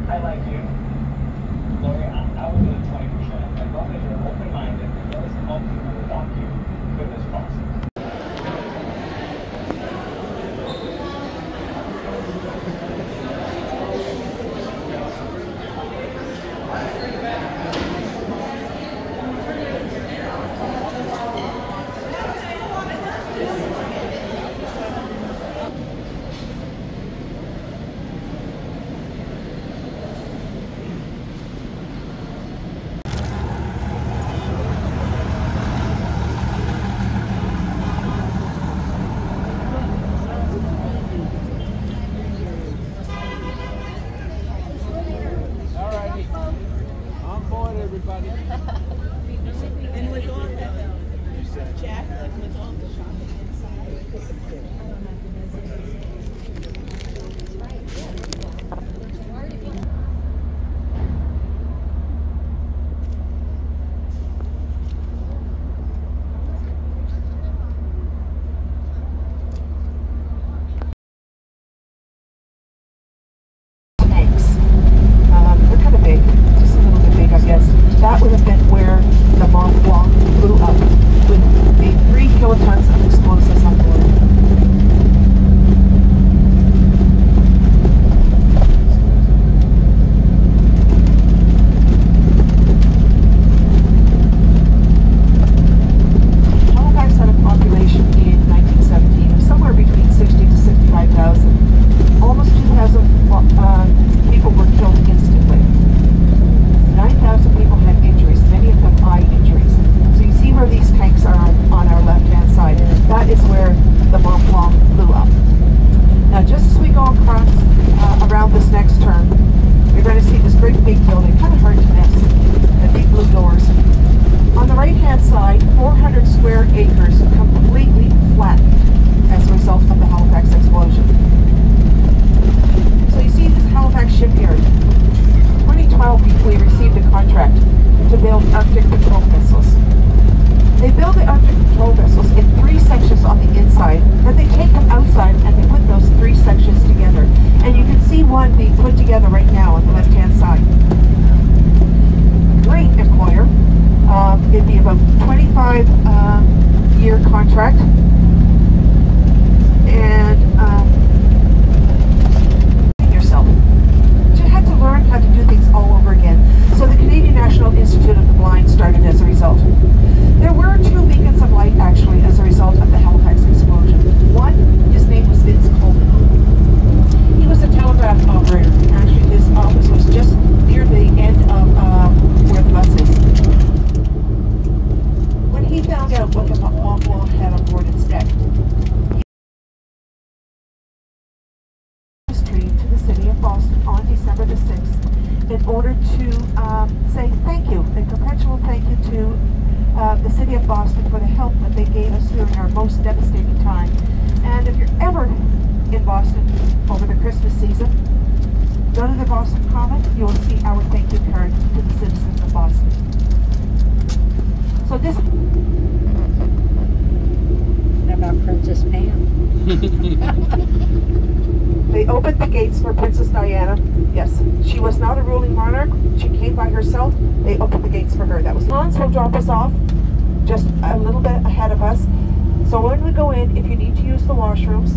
I like you. Lori, I will do the 20%. As long as you're open-minded, as well as help people who want you through this process. And with all the Jack, like with all the shopping inside. They're kind of big, just a little bit big, I guess. That would have been where the Mont Blanc blew up with the 3 kilotons of explosives on board. Halifax had a population in 1917 of somewhere between 60 to 65,000. Almost 2,000 people were killed instantly. 9,000 people had injuries, many of them eye injuries. So you see where these tanks are on our left-hand side. That is where the Mont Blanc blew up. Now just as we go across around this next turn, you're going to see this great big building, kind of hard to miss, the big blue doors. On the right-hand side, 400 square acres completely flattened as a result of the Halifax explosion. So you see this Halifax shipyard. 2012 we received a contract to build Arctic patrol vessels. They build the Arctic patrol vessels in 3 sections on the inside, but they take them outside and they put those 3 sections together. And you can see one being put together right now on the left-hand side. Great employer. It'd be about 25-year contract. And yourself. You had to learn how to do things all over again. So the Canadian National Institute of the Blind started as a result. There were 2 beacons of light actually as a result of the Halifax explosion. One, his name was Vince Coleman. He was a telegraph operator. Actually his office was just near the end of where the bus is. When he found out what the Mont Blanc had on board instead, to the city of Boston on December the 6th in order to say thank you, a perpetual thank you to the city of Boston for the help that they gave us during our most devastating time. And if you're ever in Boston over the Christmas season, go to the Boston Common, you will see our thank you card to the citizens of Boston. So this... What about Princess Pam? They opened the gates for Princess Diana. Yes, she was not a ruling monarch. She came by herself. They opened the gates for her. That was Hans will drop us off just a little bit ahead of us. So when we go in, if you need to use the washrooms,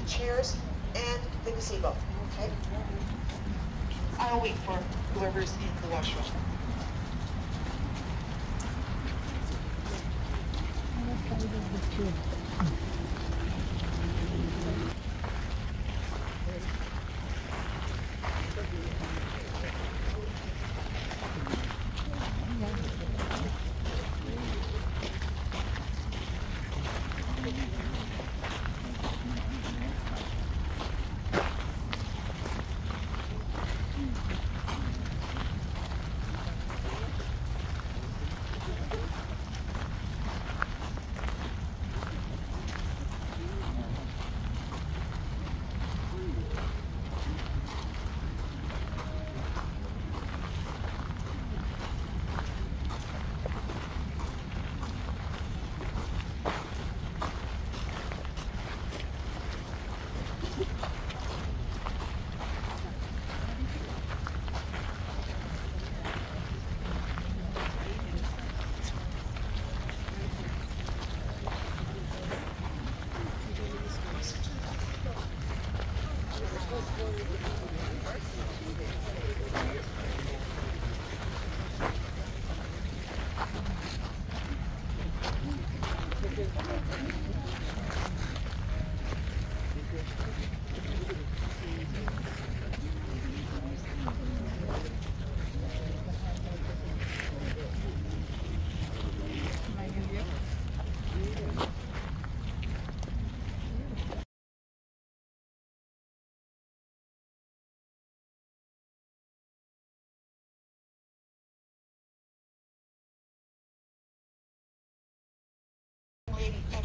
chairs and the gazebo. Okay? I'll wait for whoever's in the washroom.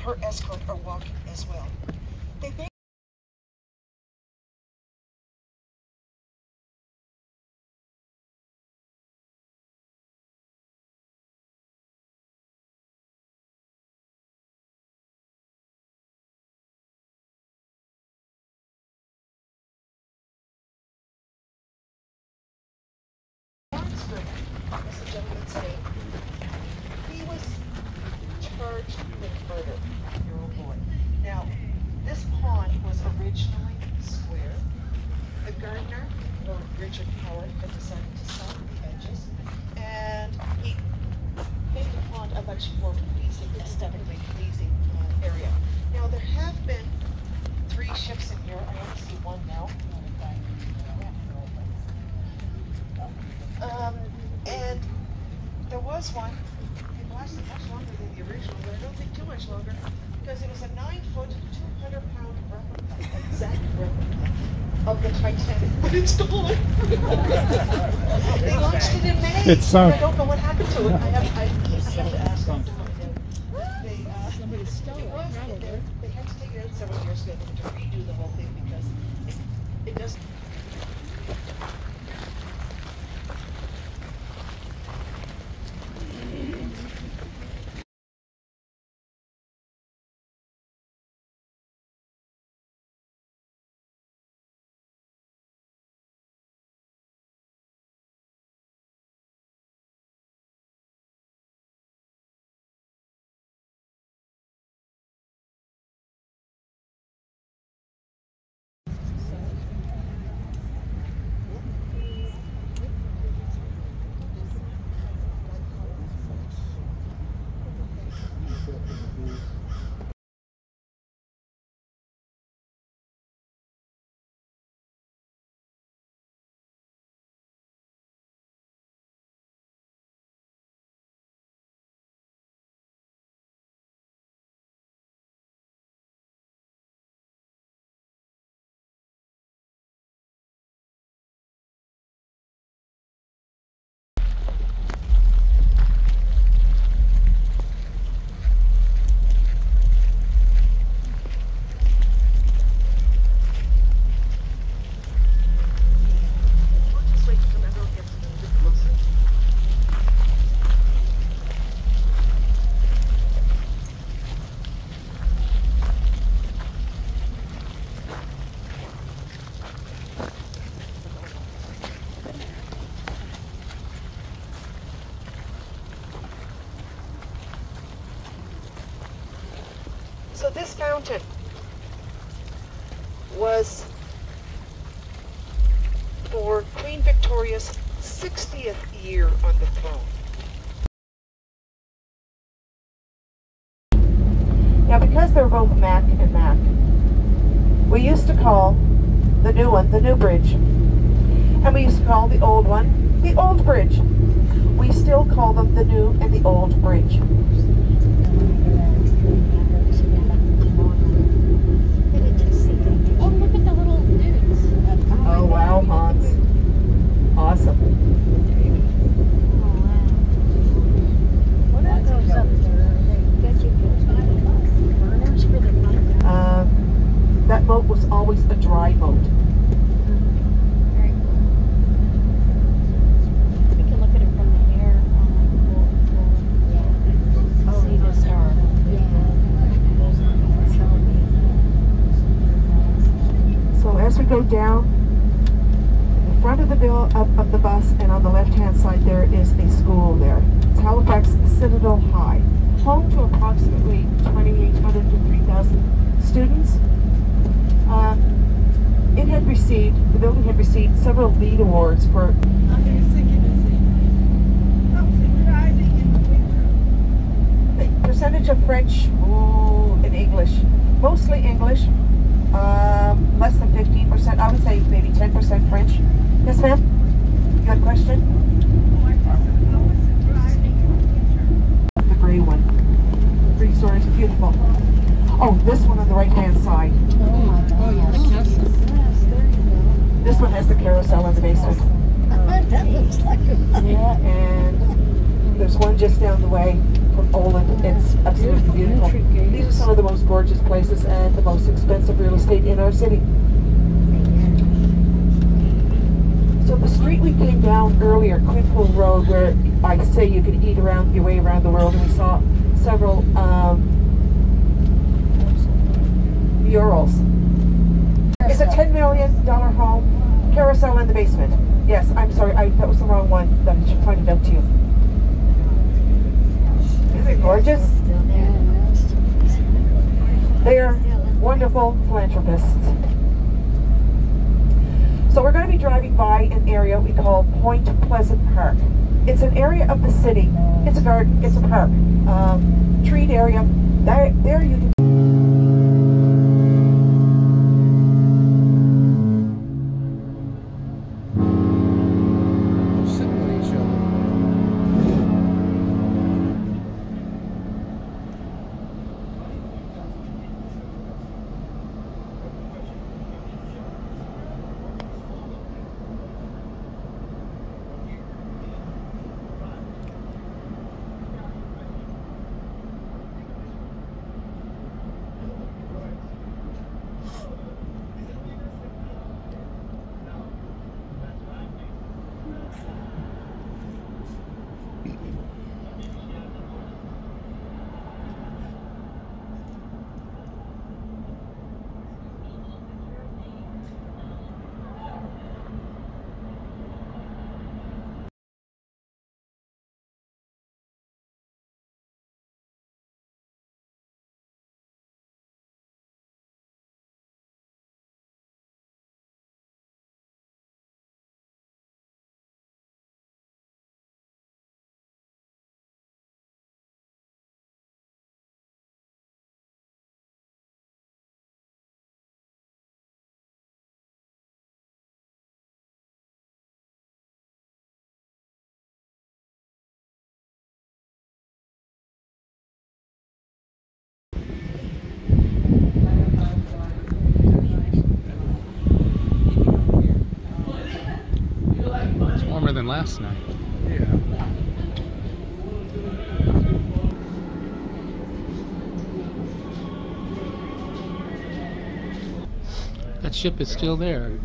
her escort are walking as well. They think is the gentleman's name. He was charged with murder, your old boy. Now, this pond was originally square. The gardener, Lord Richard Howard, had decided to sell the edges, and he made the pond a much more pleasing, aesthetically pleasing area. Now, there have been 3 ships in here. I only see one now. And there was one, it lasted much longer than the original, but I don't think too much longer, because it was a 9-foot, 200-pound replica, exact replica of the Titanic, but it's gone. They launched it in May. It's sunk. I don't know what happened to it. I have to ask them to find out. Somebody stole it, probably. They had to take it out several years ago to redo the whole thing because it doesn't. So this fountain was for Queen Victoria's 60th year on the throne. Now because they're both Mac and Mac, we used to call the new one the New Bridge. And we used to call the old one the Old Bridge. We still call them the New and the Old Bridge. Oh, look at the little dudes. Oh wow, Hans. Awesome. What are those up there? Get you burners for the night? That boat was always a dry boat. Very cool. We can look at it from the air. Yeah. See the star. So as we go down, in the front of the bus and on the left-hand side there is a school there. It's Halifax Citadel High, home to approximately 2,800 to 3,000 students. The building had received several LEED awards for the percentage of French and English, mostly English, less than 15%, I would say maybe 10% French. Yes, ma'am? You had a question? The gray one. 3 stories, beautiful. Oh, this one on the right-hand side. Oh, yes. This one has the carousel in the basement. That looks like a... And there's one just down the way. from Oland. It's absolutely beautiful. These are some of the most gorgeous places and the most expensive real estate in our city. So the street we came down earlier, Quinpool Road, where I say you can eat around your way around the world, and we saw several murals. It's a $10 million home. Carousel in the basement. Yes, I'm sorry, that was the wrong one that I should point it out to you. Isn't it gorgeous? They're wonderful philanthropists. So we're going to be driving by an area we call Point Pleasant Park. It's an area of the city. It's a garden. It's a park. Treed area. There you can. Warmer than last night. Yeah. That ship is still there.